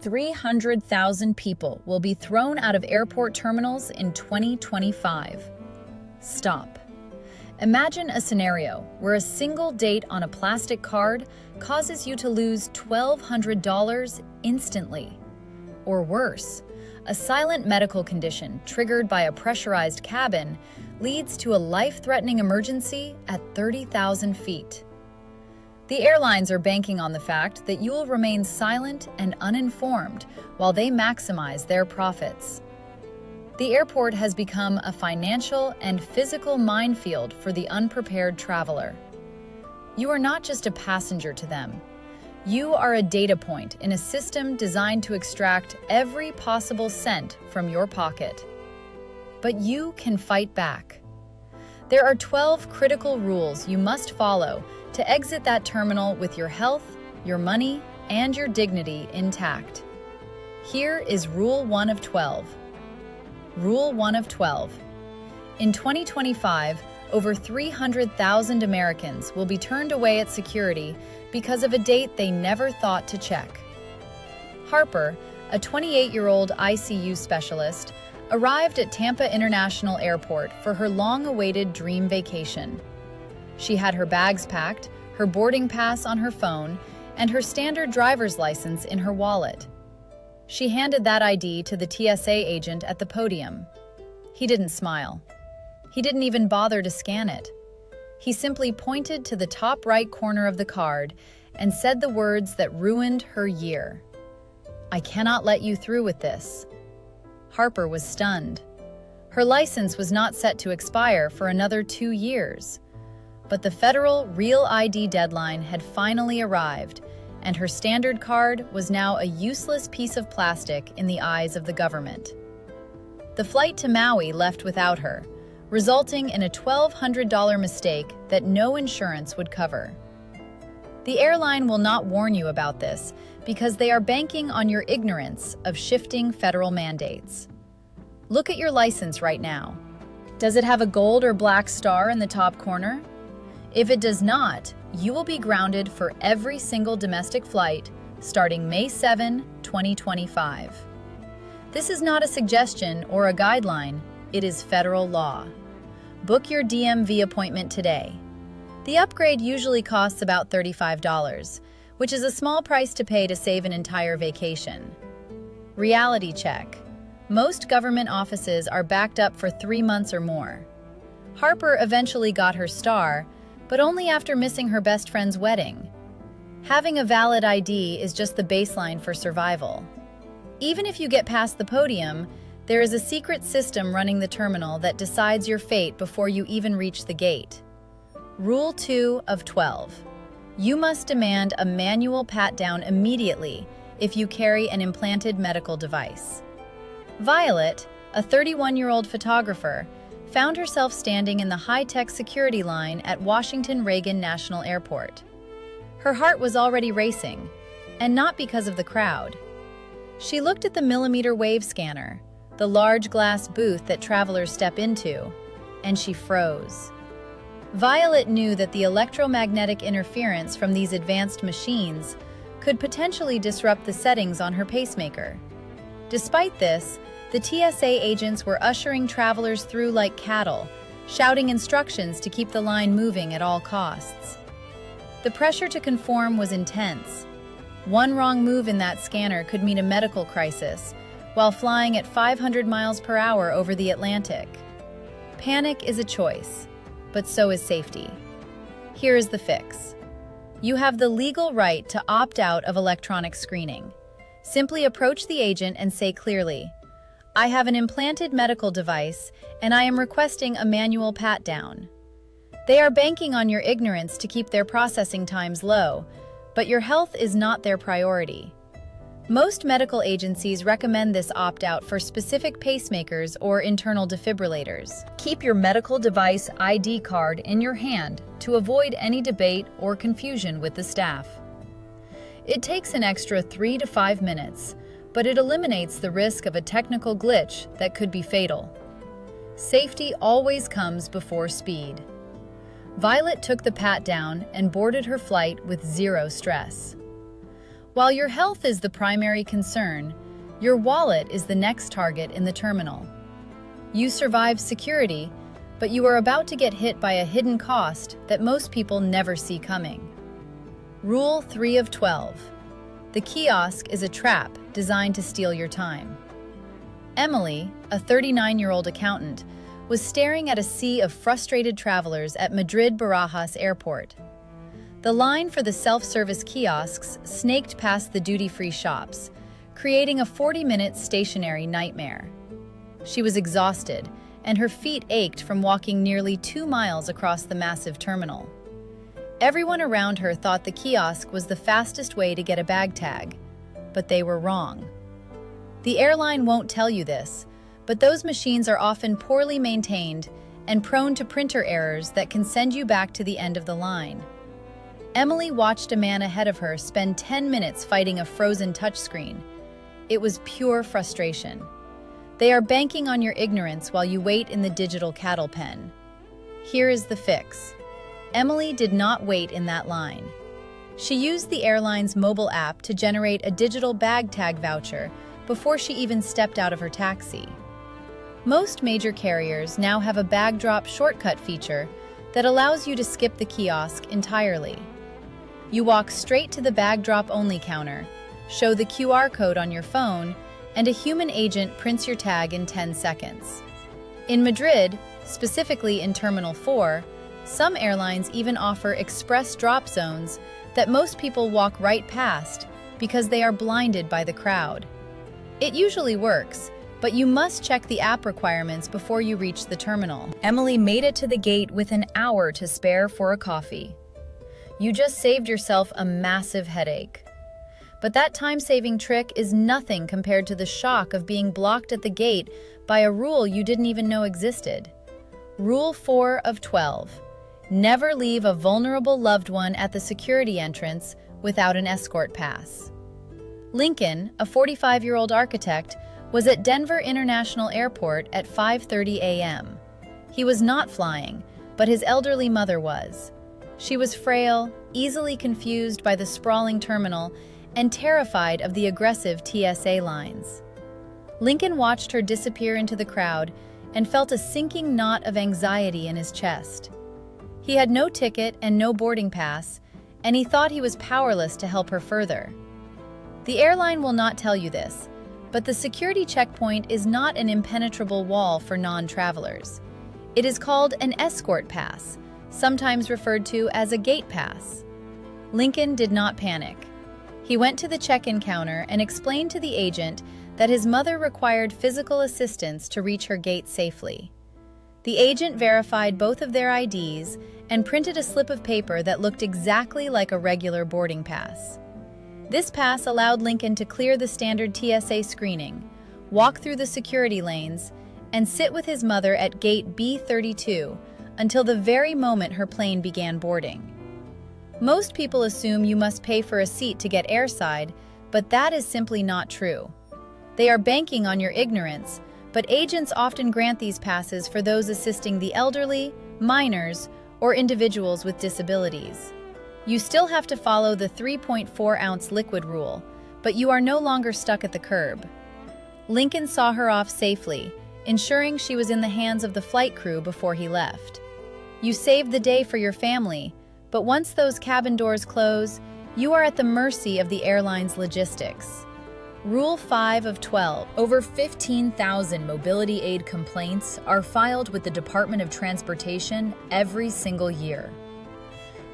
300,000 people will be thrown out of airport terminals in 2025. Stop. Imagine a scenario where a single date on a plastic card causes you to lose $1,200 instantly. Or worse, a silent medical condition triggered by a pressurized cabin leads to a life-threatening emergency at 30,000 feet. The airlines are banking on the fact that you will remain silent and uninformed while they maximize their profits. The airport has become a financial and physical minefield for the unprepared traveler. You are not just a passenger to them. You are a data point in a system designed to extract every possible cent from your pocket. But you can fight back. There are 12 critical rules you must follow to exit that terminal with your health, your money, and your dignity intact. Here is Rule 1 of 12. Rule 1 of 12. In 2025, over 300,000 Americans will be turned away at security because of a date they never thought to check. Harper, a 28-year-old ICU specialist, arrived at Tampa International Airport for her long-awaited dream vacation. She had her bags packed, her boarding pass on her phone, and her standard driver's license in her wallet. She handed that ID to the TSA agent at the podium. He didn't smile. He didn't even bother to scan it. He simply pointed to the top right corner of the card and said the words that ruined her year. "I cannot let you through with this." Harper was stunned. Her license was not set to expire for another 2 years. But the federal Real ID deadline had finally arrived, and her standard card was now a useless piece of plastic in the eyes of the government. The flight to Maui left without her, resulting in a $1,200 mistake that no insurance would cover. The airline will not warn you about this because they are banking on your ignorance of shifting federal mandates. Look at your license right now. Does it have a gold or black star in the top corner? If it does not, you will be grounded for every single domestic flight starting May 7, 2025. This is not a suggestion or a guideline, it is federal law. Book your DMV appointment today. The upgrade usually costs about $35, which is a small price to pay to save an entire vacation. Reality check. Most government offices are backed up for 3 months or more. Harper eventually got her star, but only after missing her best friend's wedding. Having a valid ID is just the baseline for survival. Even if you get past the podium, there is a secret system running the terminal that decides your fate before you even reach the gate. Rule 2 of 12. You must demand a manual pat-down immediately if you carry an implanted medical device. Violet, a 31-year-old photographer, found herself standing in the high-tech security line at Washington Reagan National Airport. Her heart was already racing, and not because of the crowd. She looked at the millimeter wave scanner, the large glass booth that travelers step into, and she froze. Violet knew that the electromagnetic interference from these advanced machines could potentially disrupt the settings on her pacemaker. Despite this, the TSA agents were ushering travelers through like cattle, shouting instructions to keep the line moving at all costs. The pressure to conform was intense. One wrong move in that scanner could mean a medical crisis, while flying at 500 miles per hour over the Atlantic. Panic is a choice, but so is safety. Here is the fix. You have the legal right to opt out of electronic screening. Simply approach the agent and say clearly, "I have an implanted medical device, and I am requesting a manual pat-down." They are banking on your ignorance to keep their processing times low, but your health is not their priority. Most medical agencies recommend this opt-out for specific pacemakers or internal defibrillators. Keep your medical device ID card in your hand to avoid any debate or confusion with the staff. It takes an extra 3 to 5 minutes, but it eliminates the risk of a technical glitch that could be fatal. Safety always comes before speed. Violet took the pat-down and boarded her flight with zero stress. While your health is the primary concern, your wallet is the next target in the terminal. You survive security, but you are about to get hit by a hidden cost that most people never see coming. Rule 3 of 12. The kiosk is a trap designed to steal your time. Emily, a 39-year-old accountant, was staring at a sea of frustrated travelers at Madrid-Barajas Airport. The line for the self-service kiosks snaked past the duty-free shops, creating a 40-minute stationary nightmare. She was exhausted, and her feet ached from walking nearly 2 miles across the massive terminal. Everyone around her thought the kiosk was the fastest way to get a bag tag, but they were wrong. The airline won't tell you this, but those machines are often poorly maintained and prone to printer errors that can send you back to the end of the line. Emily watched a man ahead of her spend 10 minutes fighting a frozen touchscreen. It was pure frustration. They are banking on your ignorance while you wait in the digital cattle pen. Here is the fix. Emily did not wait in that line. She used the airline's mobile app to generate a digital bag tag voucher before she even stepped out of her taxi. Most major carriers now have a bag drop shortcut feature that allows you to skip the kiosk entirely. You walk straight to the bag drop only counter, show the QR code on your phone, and a human agent prints your tag in 10 seconds. In Madrid, specifically in Terminal 4, some airlines even offer express drop zones that most people walk right past because they are blinded by the crowd. It usually works, but you must check the app requirements before you reach the terminal. Emily made it to the gate with an hour to spare for a coffee. You just saved yourself a massive headache. But that time-saving trick is nothing compared to the shock of being blocked at the gate by a rule you didn't even know existed. Rule 4 of 12. Never leave a vulnerable loved one at the security entrance without an escort pass. Lincoln, a 45-year-old architect, was at Denver International Airport at 5:30 a.m. He was not flying, but his elderly mother was. She was frail, easily confused by the sprawling terminal, and terrified of the aggressive TSA lines. Lincoln watched her disappear into the crowd and felt a sinking knot of anxiety in his chest. He had no ticket and no boarding pass, and he thought he was powerless to help her further. The airline will not tell you this, but the security checkpoint is not an impenetrable wall for non-travelers. It is called an escort pass, sometimes referred to as a gate pass. Lincoln did not panic. He went to the check-in counter and explained to the agent that his mother required physical assistance to reach her gate safely. The agent verified both of their IDs and printed a slip of paper that looked exactly like a regular boarding pass. This pass allowed Lincoln to clear the standard TSA screening, walk through the security lanes, and sit with his mother at gate B32 until the very moment her plane began boarding. Most people assume you must pay for a seat to get airside, but that is simply not true. They are banking on your ignorance, but agents often grant these passes for those assisting the elderly, minors, or individuals with disabilities. You still have to follow the 3.4-ounce liquid rule, but you are no longer stuck at the curb. Lincoln saw her off safely, ensuring she was in the hands of the flight crew before he left. You saved the day for your family, but once those cabin doors close, you are at the mercy of the airline's logistics. Rule 5 of 12. Over 15,000 mobility aid complaints are filed with the Department of Transportation every single year.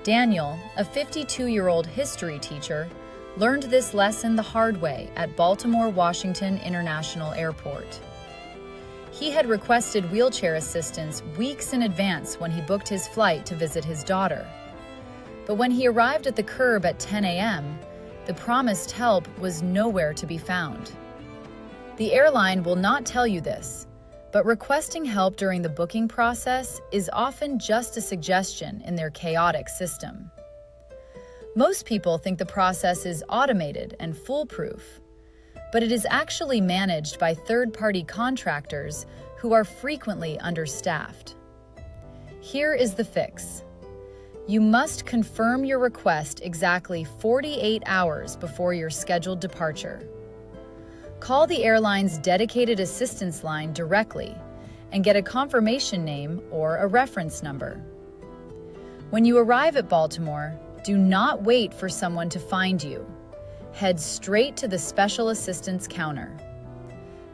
Daniel, a 52-year-old history teacher, learned this lesson the hard way at Baltimore Washington International Airport. He had requested wheelchair assistance weeks in advance when he booked his flight to visit his daughter. But when he arrived at the curb at 10 a.m., the promised help was nowhere to be found. The airline will not tell you this, but requesting help during the booking process is often just a suggestion in their chaotic system. Most people think the process is automated and foolproof, but it is actually managed by third-party contractors who are frequently understaffed. Here is the fix. You must confirm your request exactly 48 hours before your scheduled departure. Call the airline's dedicated assistance line directly and get a confirmation name or a reference number. When you arrive at Baltimore, do not wait for someone to find you. Head straight to the Special Assistance counter.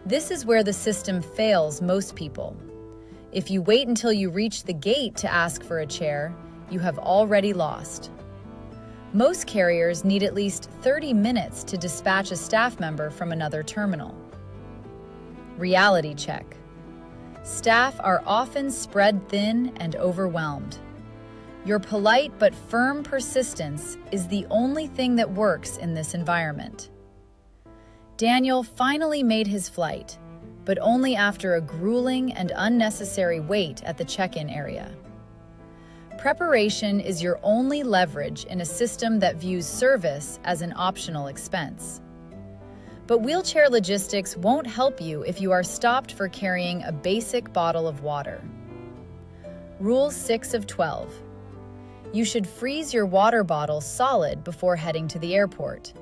This is where the system fails most people. If you wait until you reach the gate to ask for a chair, you have already lost. Most carriers need at least 30 minutes to dispatch a staff member from another terminal. Reality check. Staff are often spread thin and overwhelmed. Your polite but firm persistence is the only thing that works in this environment. Daniel finally made his flight, but only after a grueling and unnecessary wait at the check-in area. Preparation is your only leverage in a system that views service as an optional expense. But wheelchair logistics won't help you if you are stopped for carrying a basic bottle of water. Rule 6 of 12. You should freeze your water bottle solid before heading to the airport.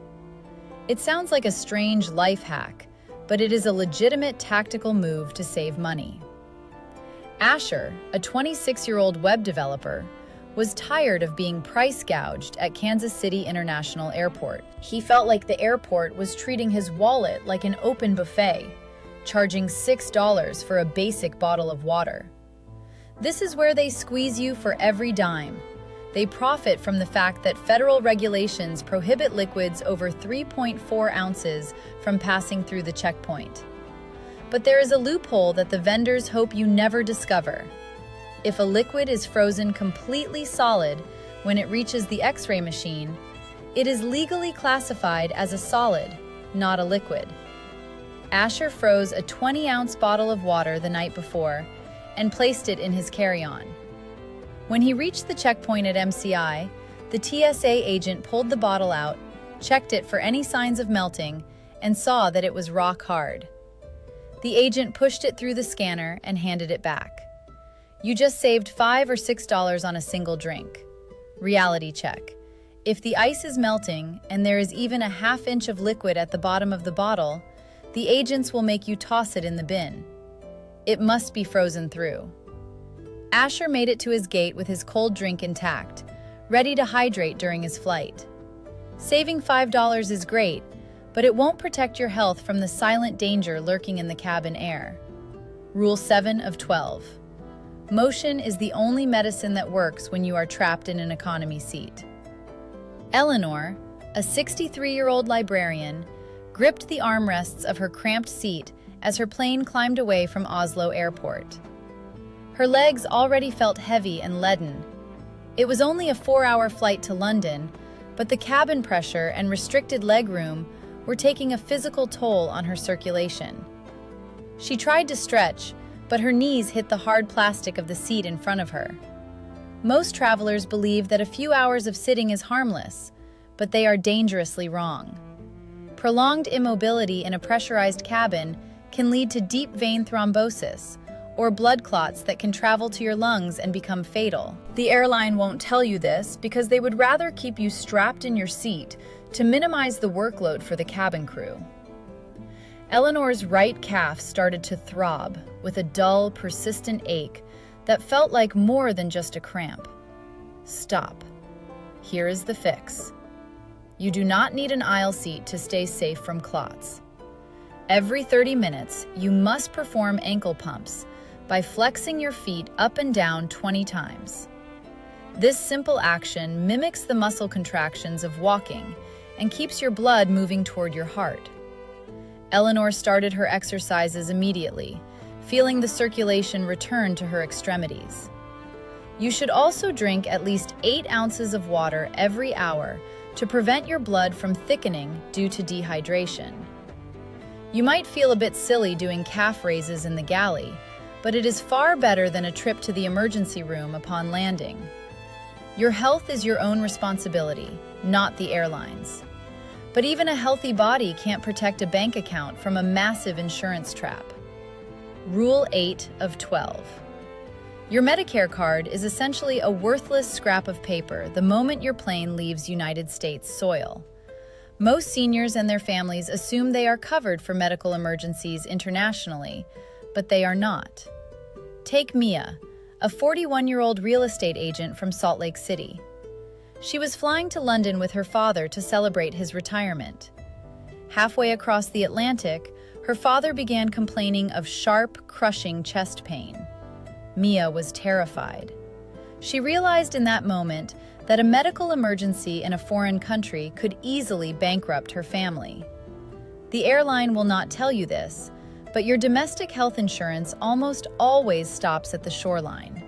It sounds like a strange life hack, but it is a legitimate tactical move to save money. Asher, a 26-year-old web developer, was tired of being price gouged at Kansas City International Airport. He felt like the airport was treating his wallet like an open buffet, charging $6 for a basic bottle of water. This is where they squeeze you for every dime. They profit from the fact that federal regulations prohibit liquids over 3.4 ounces from passing through the checkpoint. But there is a loophole that the vendors hope you never discover. If a liquid is frozen completely solid when it reaches the X-ray machine, it is legally classified as a solid, not a liquid. Asher froze a 20-ounce bottle of water the night before and placed it in his carry-on. When he reached the checkpoint at MCI, the TSA agent pulled the bottle out, checked it for any signs of melting, and saw that it was rock hard. The agent pushed it through the scanner and handed it back. You just saved $5 or $6 on a single drink. Reality check. If the ice is melting and there is even a half-inch of liquid at the bottom of the bottle, the agents will make you toss it in the bin. It must be frozen through. Asher made it to his gate with his cold drink intact, ready to hydrate during his flight. Saving $5 is great, but it won't protect your health from the silent danger lurking in the cabin air. Rule 7 of 12. Motion is the only medicine that works when you are trapped in an economy seat. Eleanor, a 63-year-old librarian, gripped the armrests of her cramped seat as her plane climbed away from Oslo Airport. Her legs already felt heavy and leaden. It was only a 4-hour flight to London, but the cabin pressure and restricted legroom were taking a physical toll on her circulation. She tried to stretch, but her knees hit the hard plastic of the seat in front of her. Most travelers believe that a few hours of sitting is harmless, but they are dangerously wrong. Prolonged immobility in a pressurized cabin can lead to deep vein thrombosis, or blood clots that can travel to your lungs and become fatal. The airline won't tell you this because they would rather keep you strapped in your seat to minimize the workload for the cabin crew. Eleanor's right calf started to throb with a dull, persistent ache that felt like more than just a cramp. Stop. Here is the fix. You do not need an aisle seat to stay safe from clots. Every 30 minutes, you must perform ankle pumps by flexing your feet up and down 20 times. This simple action mimics the muscle contractions of walking and keeps your blood moving toward your heart. Eleanor started her exercises immediately, feeling the circulation return to her extremities. You should also drink at least 8 ounces of water every hour to prevent your blood from thickening due to dehydration. You might feel a bit silly doing calf raises in the galley, but it is far better than a trip to the emergency room upon landing. Your health is your own responsibility, not the airline's. But even a healthy body can't protect a bank account from a massive insurance trap. Rule 8 of 12. Your Medicare card is essentially a worthless scrap of paper the moment your plane leaves United States soil. Most seniors and their families assume they are covered for medical emergencies internationally, but they are not. Take Mia, a 41-year-old real estate agent from Salt Lake City. She was flying to London with her father to celebrate his retirement. Halfway across the Atlantic, her father began complaining of sharp, crushing chest pain. Mia was terrified. She realized in that moment that a medical emergency in a foreign country could easily bankrupt her family. The airline will not tell you this, but your domestic health insurance almost always stops at the shoreline.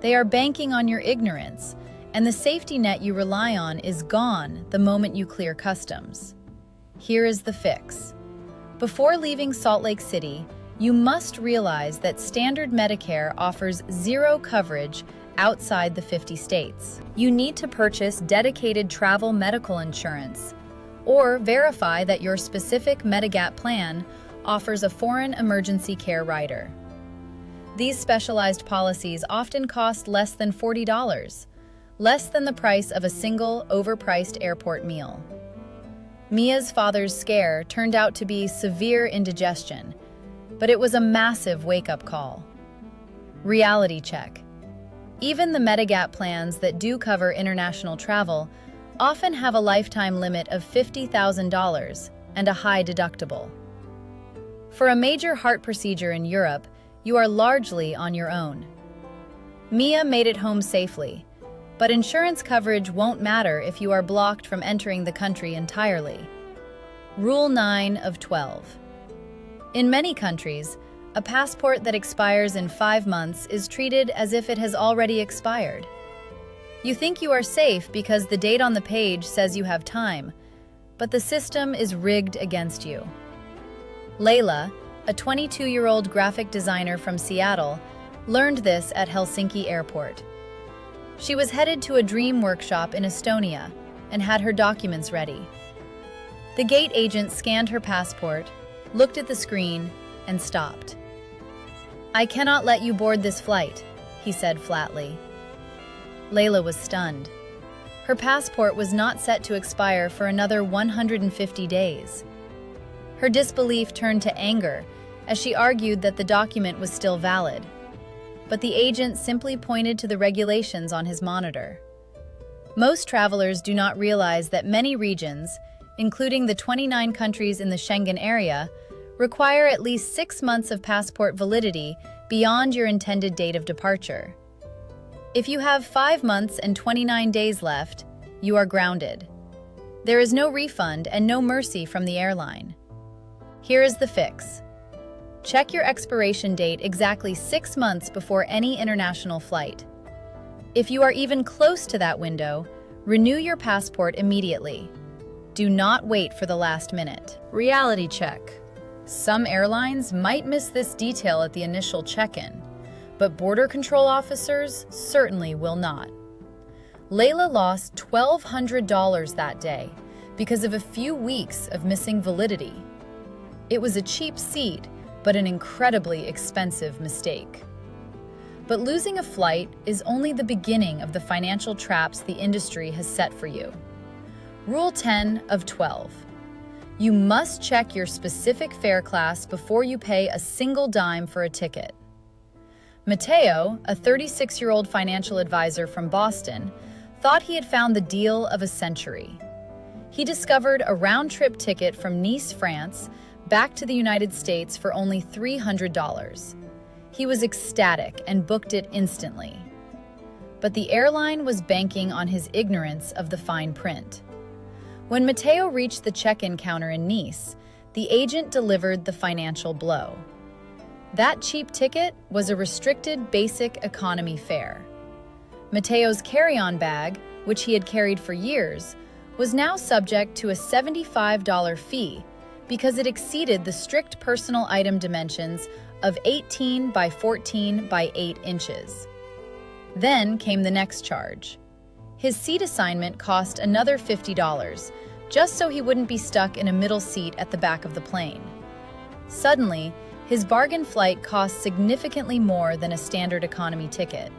They are banking on your ignorance, and the safety net you rely on is gone the moment you clear customs. Here is the fix. Before leaving Salt Lake City, you must realize that standard Medicare offers zero coverage outside the 50 states. You need to purchase dedicated travel medical insurance, or verify that your specific Medigap plan offers a foreign emergency care rider. These specialized policies often cost less than $40, less than the price of a single overpriced airport meal. Mia's father's scare turned out to be severe indigestion, but it was a massive wake-up call. Reality check. Even the Medigap plans that do cover international travel often have a lifetime limit of $50,000 and a high deductible. For a major heart procedure in Europe, you are largely on your own. Mia made it home safely, but insurance coverage won't matter if you are blocked from entering the country entirely. Rule 9 of 12. In many countries, a passport that expires in 5 months is treated as if it has already expired. You think you are safe because the date on the page says you have time, but the system is rigged against you. Layla, a 22-year-old graphic designer from Seattle, learned this at Helsinki Airport. She was headed to a dream workshop in Estonia and had her documents ready. The gate agent scanned her passport, looked at the screen, and stopped. "I cannot let you board this flight," he said flatly. Layla was stunned. Her passport was not set to expire for another 150 days. Her disbelief turned to anger as she argued that the document was still valid. But the agent simply pointed to the regulations on his monitor. Most travelers do not realize that many regions, including the 29 countries in the Schengen area, require at least 6 months of passport validity beyond your intended date of departure. If you have 5 months and 29 days left, you are grounded. There is no refund and no mercy from the airline. Here is the fix. Check your expiration date exactly 6 months before any international flight. If you are even close to that window, renew your passport immediately. Do not wait for the last minute. Reality check. Some airlines might miss this detail at the initial check-in, but border control officers certainly will not. Layla lost $1,200 that day because of a few weeks of missing validity. It was a cheap seat, but an incredibly expensive mistake. But losing a flight is only the beginning of the financial traps the industry has set for you. Rule 10 of 12. You must check your specific fare class before you pay a single dime for a ticket. Matteo, a 36-year-old financial advisor from Boston, thought he had found the deal of a century. He discovered a round-trip ticket from Nice, France, back to the United States for only $300. He was ecstatic and booked it instantly. But the airline was banking on his ignorance of the fine print. When Matteo reached the check-in counter in Nice, the agent delivered the financial blow. That cheap ticket was a restricted basic economy fare. Matteo's carry-on bag, which he had carried for years, was now subject to a $75 fee because it exceeded the strict personal item dimensions of 18 by 14 by 8 inches. Then came the next charge. His seat assignment cost another $50, just so he wouldn't be stuck in a middle seat at the back of the plane. Suddenly, His bargain flight costs significantly more than a standard economy ticket.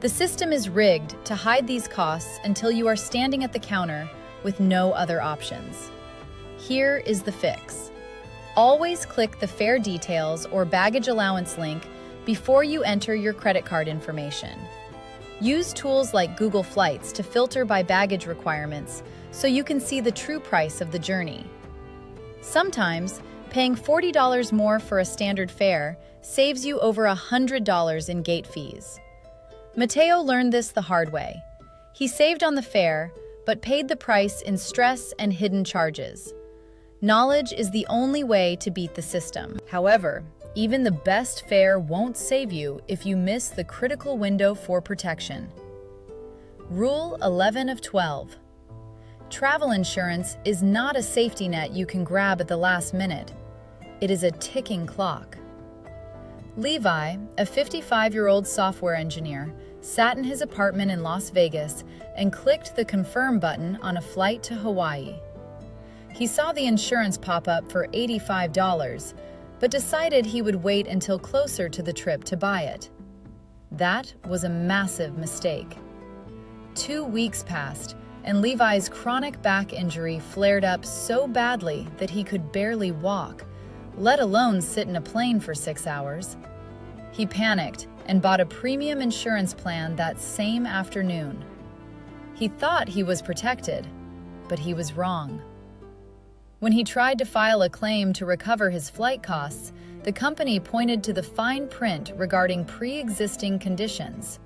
The system is rigged to hide these costs until you are standing at the counter with no other options. Here is the fix. Always click the fare details or baggage allowance link before you enter your credit card information. Use tools like Google Flights to filter by baggage requirements so you can see the true price of the journey. Sometimes, paying $40 more for a standard fare saves you over $100 in gate fees. Mateo learned this the hard way. He saved on the fare, but paid the price in stress and hidden charges. Knowledge is the only way to beat the system. However, even the best fare won't save you if you miss the critical window for protection. Rule 11 of 12. Travel insurance is not a safety net you can grab at the last minute. It is a ticking clock. Levi, a 55-year-old software engineer, sat in his apartment in Las Vegas and clicked the confirm button on a flight to Hawaii. He saw the insurance pop up for $85, but decided he would wait until closer to the trip to buy it. That was a massive mistake. 2 weeks passed, and Levi's chronic back injury flared up so badly that he could barely walk, let alone sit in a plane for 6 hours. He panicked and bought a premium insurance plan that same afternoon. He thought he was protected, but he was wrong. When he tried to file a claim to recover his flight costs, the company pointed to the fine print regarding pre-existing conditions.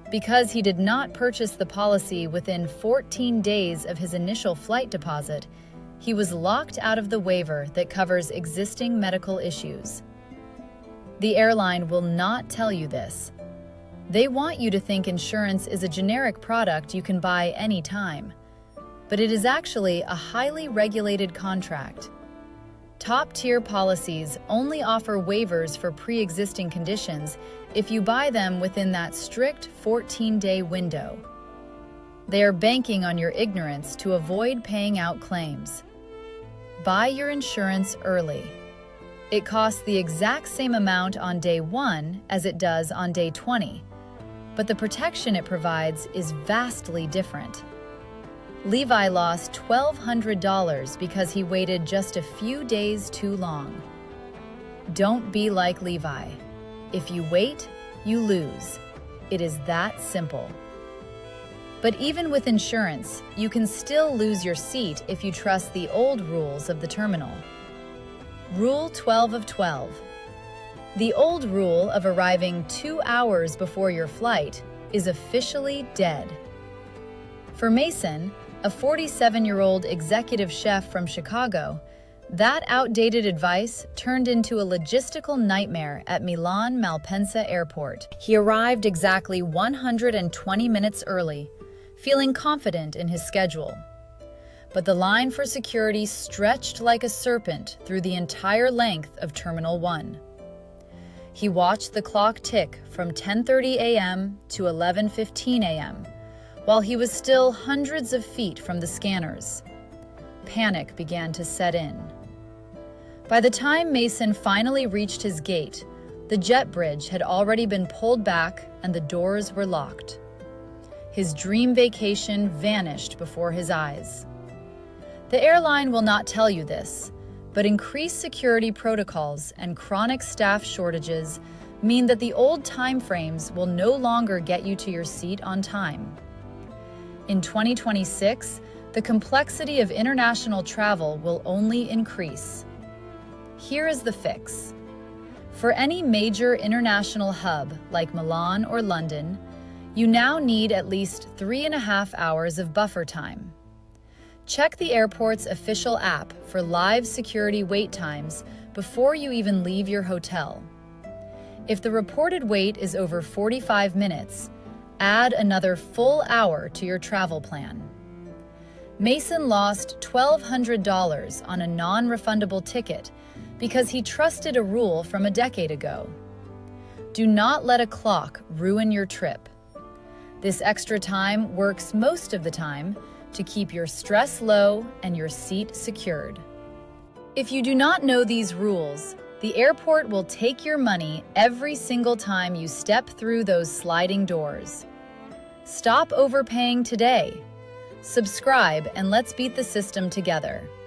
Because he did not purchase the policy within 14 days of his initial flight deposit, he was locked out of the waiver that covers existing medical issues. The airline will not tell you this. They want you to think insurance is a generic product you can buy anytime. But it is actually a highly regulated contract. Top-tier policies only offer waivers for pre-existing conditions if you buy them within that strict 14-day window. They are banking on your ignorance to avoid paying out claims. Buy your insurance early. It costs the exact same amount on day 1 as it does on day 20, but the protection it provides is vastly different. Levi lost $1,200 because he waited just a few days too long. Don't be like Levi. If you wait, you lose. It is that simple. But even with insurance, you can still lose your seat if you trust the old rules of the terminal. Rule 12 of 12. The old rule of arriving 2 hours before your flight is officially dead. For Mason, a 47-year-old executive chef from Chicago, that outdated advice turned into a logistical nightmare at Milan Malpensa Airport. He arrived exactly 120 minutes early, feeling confident in his schedule. But the line for security stretched like a serpent through the entire length of Terminal 1. He watched the clock tick from 10:30 a.m. to 11:15 a.m., while he was still hundreds of feet from the scanners. Panic began to set in. By the time Mason finally reached his gate, the jet bridge had already been pulled back and the doors were locked. His dream vacation vanished before his eyes. The airline will not tell you this, but increased security protocols and chronic staff shortages mean that the old timeframes will no longer get you to your seat on time. In 2026, the complexity of international travel will only increase. Here is the fix. For any major international hub like Milan or London, you now need at least 3.5 hours of buffer time. Check the airport's official app for live security wait times before you even leave your hotel. If the reported wait is over 45 minutes, add another full hour to your travel plan. Mason lost $1,200 on a non-refundable ticket because he trusted a rule from a decade ago. Do not let a clock ruin your trip. This extra time works most of the time to keep your stress low and your seat secured. If you do not know these rules, The airport will take your money every single time you step through those sliding doors. Stop overpaying today. Subscribe and let's beat the system together.